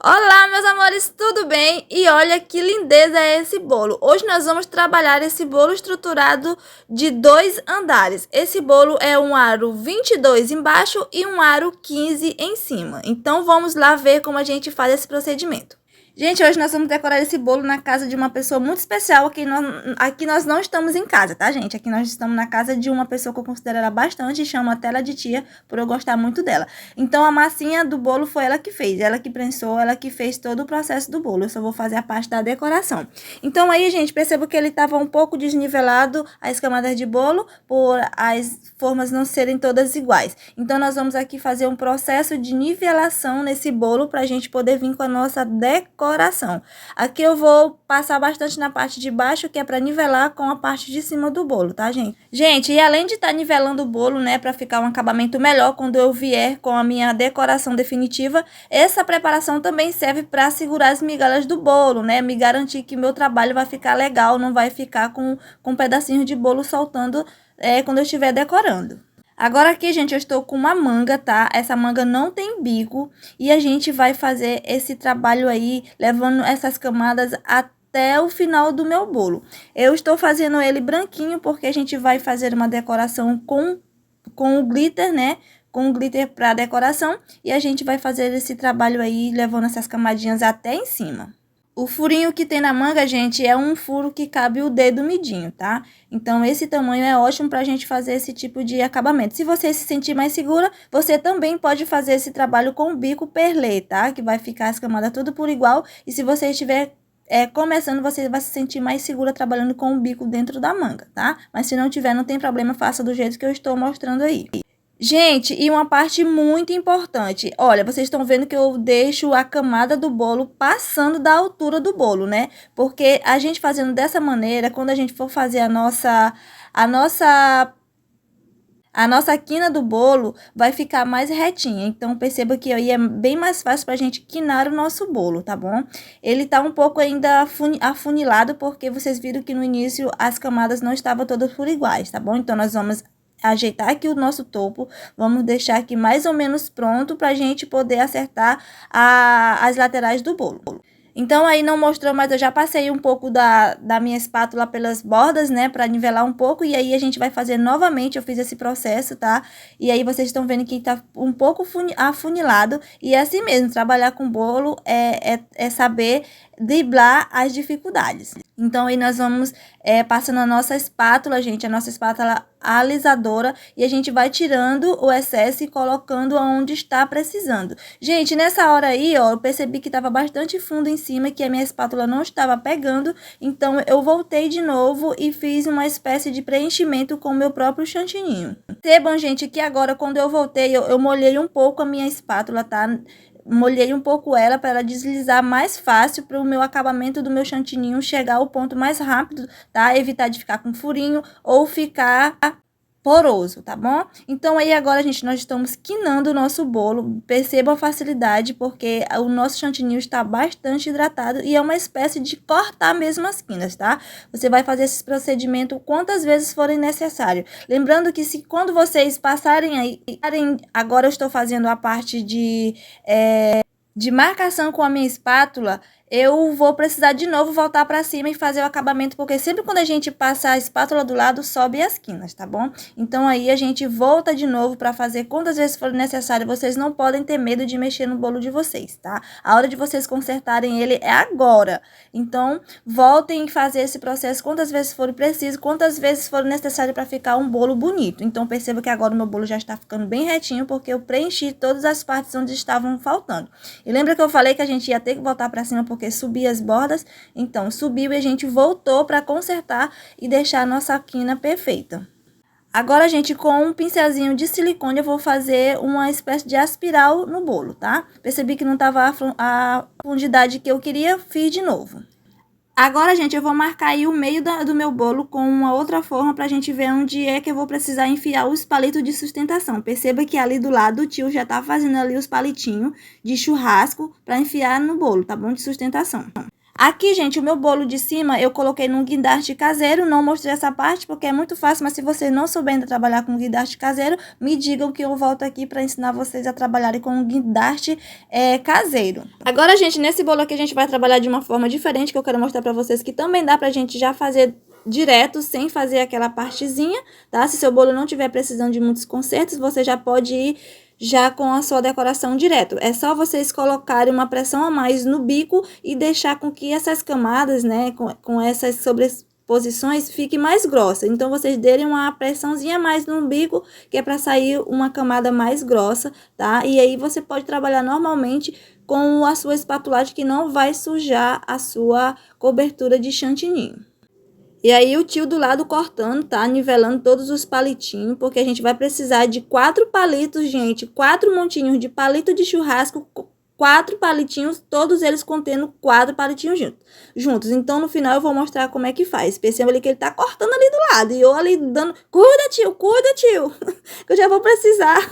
Olá, meus amores, tudo bem? E olha que lindeza é esse bolo. Hoje nós vamos trabalhar esse bolo estruturado de 2 andares. Esse bolo é um aro 22 embaixo e um aro 15 em cima. Então vamos lá ver como a gente faz esse procedimento. Gente, hoje nós vamos decorar esse bolo na casa de uma pessoa muito especial. Aqui nós não estamos em casa, tá, gente? Aqui nós estamos na casa de uma pessoa que eu considero ela bastante, chamo até ela de tia, por eu gostar muito dela. Então, a massinha do bolo foi ela que fez, ela que prensou, ela que fez todo o processo do bolo. Eu só vou fazer a parte da decoração. Então, aí, gente, percebo que ele estava um pouco desnivelado, as camadas de bolo, por as formas não serem todas iguais. Então, nós vamos aqui fazer um processo de nivelação nesse bolo para a gente poder vir com a nossa decoração. Aqui eu vou passar bastante na parte de baixo, que é para nivelar com a parte de cima do bolo, tá, gente? Gente, e além de estar nivelando o bolo, né, para ficar um acabamento melhor quando eu vier com a minha decoração definitiva, essa preparação também serve para segurar as migalhas do bolo, né, me garantir que meu trabalho vai ficar legal, não vai ficar com pedacinhos de bolo soltando quando eu estiver decorando. Agora aqui, gente, eu estou com uma manga, tá? Essa manga não tem bico e a gente vai fazer esse trabalho aí, levando essas camadas até o final do meu bolo. Eu estou fazendo ele branquinho porque a gente vai fazer uma decoração com o glitter, né? Com o glitter para decoração e a gente vai fazer esse trabalho aí, levando essas camadinhas até em cima. O furinho que tem na manga, gente, é um furo que cabe o dedo midinho, tá? Então, esse tamanho é ótimo pra gente fazer esse tipo de acabamento. Se você se sentir mais segura, você também pode fazer esse trabalho com o bico perlê, tá? Que vai ficar as camadas tudo por igual. E se você estiver começando, você vai se sentir mais segura trabalhando com o bico dentro da manga, tá? Mas se não tiver, não tem problema, faça do jeito que eu estou mostrando aí. Gente, e uma parte muito importante, olha, vocês estão vendo que eu deixo a camada do bolo passando da altura do bolo, né? Porque a gente fazendo dessa maneira, quando a gente for fazer a nossa quina do bolo, vai ficar mais retinha. Então, perceba que aí é bem mais fácil pra gente quinar o nosso bolo, tá bom? Ele tá um pouco ainda afunilado, porque vocês viram que no início as camadas não estavam todas por iguais, tá bom? Então, nós vamos ajeitar aqui o nosso topo, vamos deixar aqui mais ou menos pronto pra gente poder acertar as laterais do bolo. Então, aí não mostrou, mas eu já passei um pouco da minha espátula pelas bordas, né, para nivelar um pouco, e aí a gente vai fazer novamente, eu fiz esse processo, tá? E aí vocês estão vendo que tá um pouco afunilado, e é assim mesmo, trabalhar com bolo é saber driblar as dificuldades. Então, aí nós vamos passando a nossa espátula, gente, a nossa espátula alisadora, e a gente vai tirando o excesso e colocando onde está precisando. Gente, nessa hora aí, ó, eu percebi que estava bastante fundo em cima, que a minha espátula não estava pegando, então eu voltei de novo e fiz uma espécie de preenchimento com o meu próprio chantininho. Percebam, gente, que agora quando eu voltei, eu molhei um pouco a minha espátula, tá? Molhei um pouco ela para ela deslizar mais fácil para o meu acabamento do meu chantininho chegar ao ponto mais rápido, tá? Evitar de ficar com furinho ou ficar poroso, tá bom? Então, aí agora, gente, nós estamos quinando o nosso bolo. Perceba a facilidade, porque o nosso chantininho está bastante hidratado e é uma espécie de cortar mesmo as quinas, tá? Você vai fazer esse procedimento quantas vezes forem necessário. Lembrando que se quando vocês passarem aí, agora eu estou fazendo a parte de marcação com a minha espátula, eu vou precisar de novo voltar para cima e fazer o acabamento, porque sempre quando a gente passa a espátula do lado, sobe as quinas, tá bom? Então, aí a gente volta de novo para fazer quantas vezes for necessário. Vocês não podem ter medo de mexer no bolo de vocês, tá? A hora de vocês consertarem ele é agora. Então, voltem e fazer esse processo quantas vezes for preciso, quantas vezes for necessário para ficar um bolo bonito. Então, perceba que agora o meu bolo já está ficando bem retinho, porque eu preenchi todas as partes onde estavam faltando. E lembra que eu falei que a gente ia ter que voltar para cima porque subia as bordas? Então, subiu e a gente voltou para consertar e deixar a nossa quina perfeita. Agora, gente, com um pincelzinho de silicone, eu vou fazer uma espécie de aspiral no bolo, tá? Percebi que não estava a profundidade que eu queria, fiz de novo. Agora, gente, eu vou marcar aí o meio do meu bolo com uma outra forma pra gente ver onde é que eu vou precisar enfiar os palitos de sustentação. Perceba que ali do lado o tio já tá fazendo ali os palitinhos de churrasco pra enfiar no bolo, tá bom? De sustentação. Aqui, gente, o meu bolo de cima eu coloquei num guindaste caseiro, não mostrei essa parte porque é muito fácil, mas se você não souber ainda trabalhar com guindaste caseiro, me digam que eu volto aqui para ensinar vocês a trabalharem com um guindaste caseiro. Agora, gente, nesse bolo aqui a gente vai trabalhar de uma forma diferente, que eu quero mostrar para vocês que também dá pra gente já fazer direto, sem fazer aquela partezinha, tá? Se seu bolo não tiver precisando de muitos consertos, você já pode ir já com a sua decoração direto. É só vocês colocarem uma pressão a mais no bico e deixar com que essas camadas, né, com essas sobreposições, fique mais grossa. Então, vocês derem uma pressãozinha a mais no bico, que é para sair uma camada mais grossa, tá? E aí, você pode trabalhar normalmente com a sua espatulagem, que não vai sujar a sua cobertura de chantininho. E aí o tio do lado cortando, tá? Nivelando todos os palitinhos, porque a gente vai precisar de 4 palitos, gente. 4 montinhos de palito de churrasco, 4 palitinhos, todos eles contendo 4 palitinhos juntos. Então, no final, eu vou mostrar como é que faz. Perceba ali que ele tá cortando ali do lado. E eu ali dando, cuida, tio, que eu já vou precisar.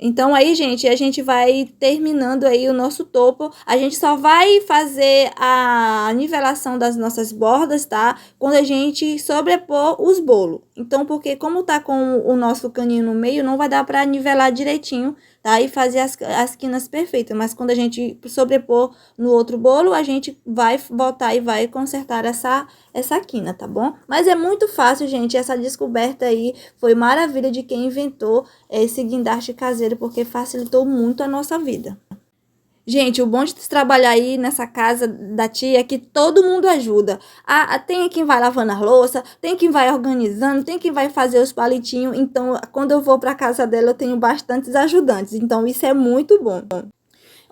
Então, aí, gente, a gente vai terminando aí o nosso topo. A gente só vai fazer a nivelação das nossas bordas, tá? Quando a gente sobrepor os bolos. Então, porque como tá com o nosso caninho no meio, não vai dar pra nivelar direitinho, tá? E fazer as quinas perfeitas. Mas quando a gente sobrepor no outro bolo, a gente vai voltar e vai consertar essa quina, tá bom? Mas é muito fácil, gente. Essa descoberta aí foi maravilha de quem inventou esse guindaste caseiro, porque facilitou muito a nossa vida. Gente, o bom de trabalhar aí nessa casa da tia é que todo mundo ajuda. Tem quem vai lavando a louça, tem quem vai organizando, tem quem vai fazer os palitinhos. Então, quando eu vou para casa dela, eu tenho bastantes ajudantes. Então, isso é muito bom.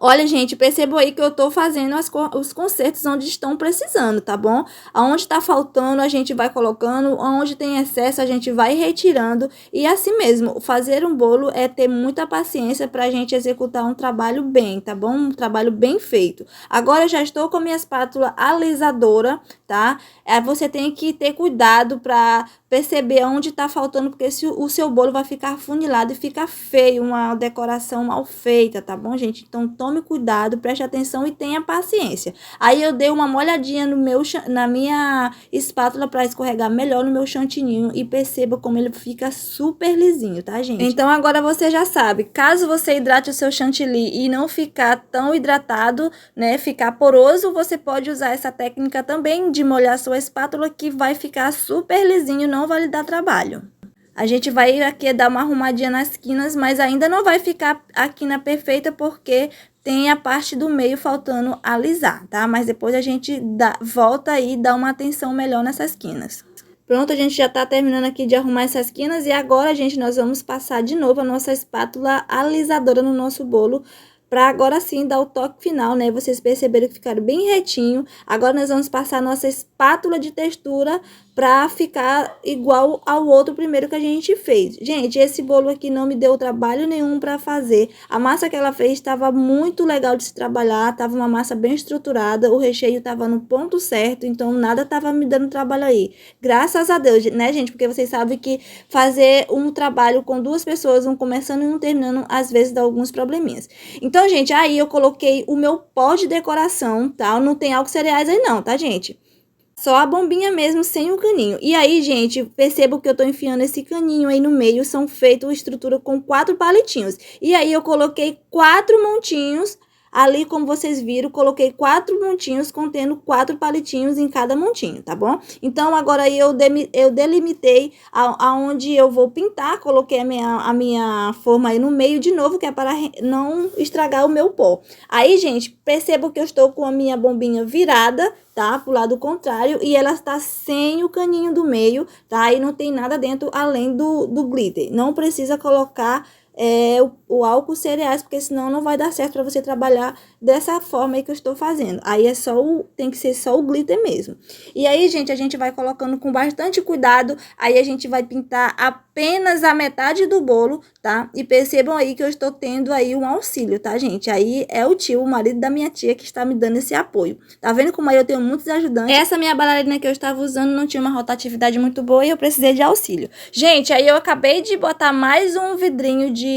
Olha, gente, percebo aí que eu tô fazendo os consertos onde estão precisando, tá bom? Aonde tá faltando, a gente vai colocando. Aonde tem excesso, a gente vai retirando. E assim mesmo, fazer um bolo é ter muita paciência pra gente executar um trabalho bem, tá bom? Um trabalho bem feito. Agora, eu já estou com a minha espátula alisadora, tá? Você tem que ter cuidado pra perceber onde tá faltando, porque o seu bolo vai ficar funilado e fica feio, uma decoração mal feita, tá bom, gente? Então, tome cuidado, preste atenção e tenha paciência. Aí, eu dei uma molhadinha na minha espátula para escorregar melhor no meu chantininho e perceba como ele fica super lisinho, tá, gente? Então, agora você já sabe, caso você hidrate o seu chantilly e não ficar tão hidratado, né, ficar poroso, você pode usar essa técnica também de molhar sua espátula, que vai ficar super lisinho, não vai lhe dar trabalho. A gente vai aqui dar uma arrumadinha nas quinas, mas ainda não vai ficar a quina perfeita, porque tem a parte do meio faltando alisar, tá? Mas depois a gente volta aí e dá uma atenção melhor nessas quinas. Pronto, a gente já tá terminando aqui de arrumar essas quinas e agora, gente, nós vamos passar de novo a nossa espátula alisadora no nosso bolo, para agora sim dar o toque final, né? Vocês perceberam que ficaram bem retinho. Agora nós vamos passar a nossa espátula de textura para ficar igual ao outro primeiro que a gente fez. Gente, esse bolo aqui não me deu trabalho nenhum para fazer. A massa que ela fez estava muito legal de se trabalhar, estava uma massa bem estruturada, o recheio estava no ponto certo, então nada estava me dando trabalho aí. Graças a Deus, né, gente? Porque vocês sabem que fazer um trabalho com 2 pessoas, um começando e um terminando, às vezes dá alguns probleminhas. Então, gente, aí eu coloquei o meu pó de decoração, tá? Não tem álcool cereais aí não, tá, gente? Só a bombinha mesmo, sem o caninho. E aí, gente, percebo que eu tô enfiando esse caninho aí no meio. São feitos estrutura com 4 palitinhos. E aí, eu coloquei 4 montinhos. Ali, como vocês viram, coloquei 4 montinhos contendo 4 palitinhos em cada montinho, tá bom? Então, agora aí eu delimitei aonde eu vou pintar. Coloquei a minha forma aí no meio de novo, que é para não estragar o meu pó. Aí, gente, percebo que eu estou com a minha bombinha virada, tá? Pro lado contrário, e ela está sem o caninho do meio, tá? E não tem nada dentro além do glitter. Não precisa colocar o álcool cereais, porque senão não vai dar certo para você trabalhar dessa forma aí que eu estou fazendo. Aí tem que ser só o glitter mesmo. E aí, gente, a gente vai colocando com bastante cuidado. Aí a gente vai pintar apenas a metade do bolo, tá? E percebam aí que eu estou tendo aí um auxílio, tá, gente? Aí é o tio, o marido da minha tia, que está me dando esse apoio. Tá vendo como aí eu tenho muitos ajudantes? Essa minha bailarina que eu estava usando não tinha uma rotatividade muito boa e eu precisei de auxílio. Gente, aí eu acabei de botar mais um vidrinho de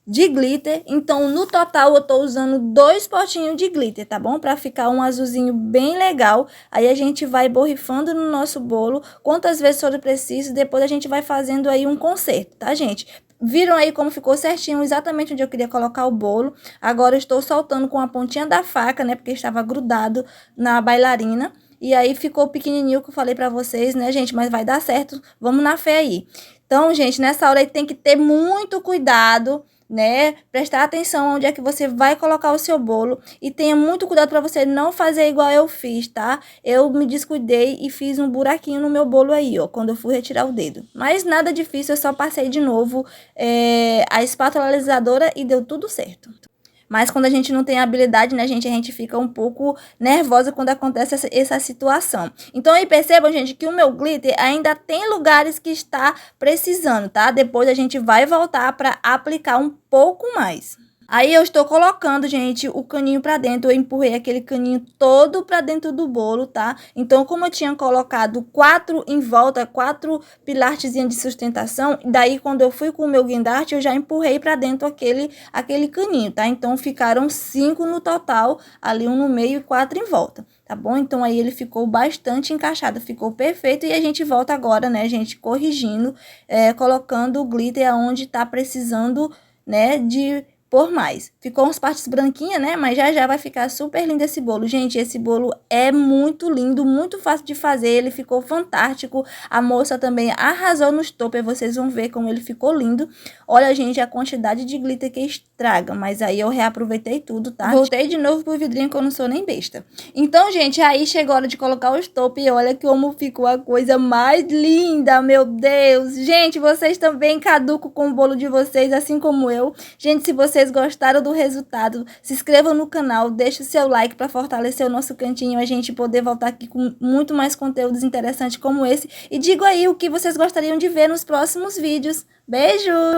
de glitter. Então, no total, eu tô usando 2 potinhos de glitter, tá bom? Pra ficar um azulzinho bem legal. Aí, a gente vai borrifando no nosso bolo quantas vezes for preciso. Depois, a gente vai fazendo aí um conserto, tá, gente? Viram aí como ficou certinho, exatamente onde eu queria colocar o bolo. Agora, eu estou soltando com a pontinha da faca, né? Porque estava grudado na bailarina. E aí, ficou pequenininho, que eu falei pra vocês, né, gente? Mas vai dar certo. Vamos na fé aí. Então, gente, nessa hora aí tem que ter muito cuidado, né? Prestar atenção onde é que você vai colocar o seu bolo e tenha muito cuidado para você não fazer igual eu fiz, tá? Eu me descuidei e fiz um buraquinho no meu bolo aí, ó, quando eu fui retirar o dedo. Mas nada difícil, eu só passei de novo a espátula alisadora e deu tudo certo. Mas quando a gente não tem habilidade, né, gente, a gente fica um pouco nervosa quando acontece essa situação. Então, aí percebam, gente, que o meu glitter ainda tem lugares que está precisando, tá? Depois a gente vai voltar para aplicar um pouco mais. Aí eu estou colocando, gente, o caninho pra dentro. Eu empurrei aquele caninho todo pra dentro do bolo, tá? Então, como eu tinha colocado 4 em volta, 4 pilartezinhos de sustentação, daí quando eu fui com o meu guindarte, eu já empurrei pra dentro aquele caninho, tá? Então, ficaram 5 no total, ali um no meio e 4 em volta. Tá bom? Então, aí ele ficou bastante encaixado, ficou perfeito. E a gente volta agora, né, gente, corrigindo, colocando o glitter aonde tá precisando, né, de por mais. Ficou umas partes branquinhas, né? Mas já vai ficar super lindo esse bolo. Gente, esse bolo é muito lindo, muito fácil de fazer. Ele ficou fantástico. A moça também arrasou nos toppers. Vocês vão ver como ele ficou lindo. Olha, gente, a quantidade de glitter que estraga. Mas aí eu reaproveitei tudo, tá? Voltei de novo pro vidrinho que eu não sou nem besta. Então, gente, aí chegou a hora de colocar os toppers. E olha como ficou a coisa mais linda, meu Deus. Gente, vocês também caducam com o bolo de vocês, assim como eu. Gente, se vocês gostaram do resultado, se inscrevam no canal, deixe o seu like para fortalecer o nosso cantinho, a gente poder voltar aqui com muito mais conteúdos interessantes como esse. E diga aí o que vocês gostariam de ver nos próximos vídeos. Beijo!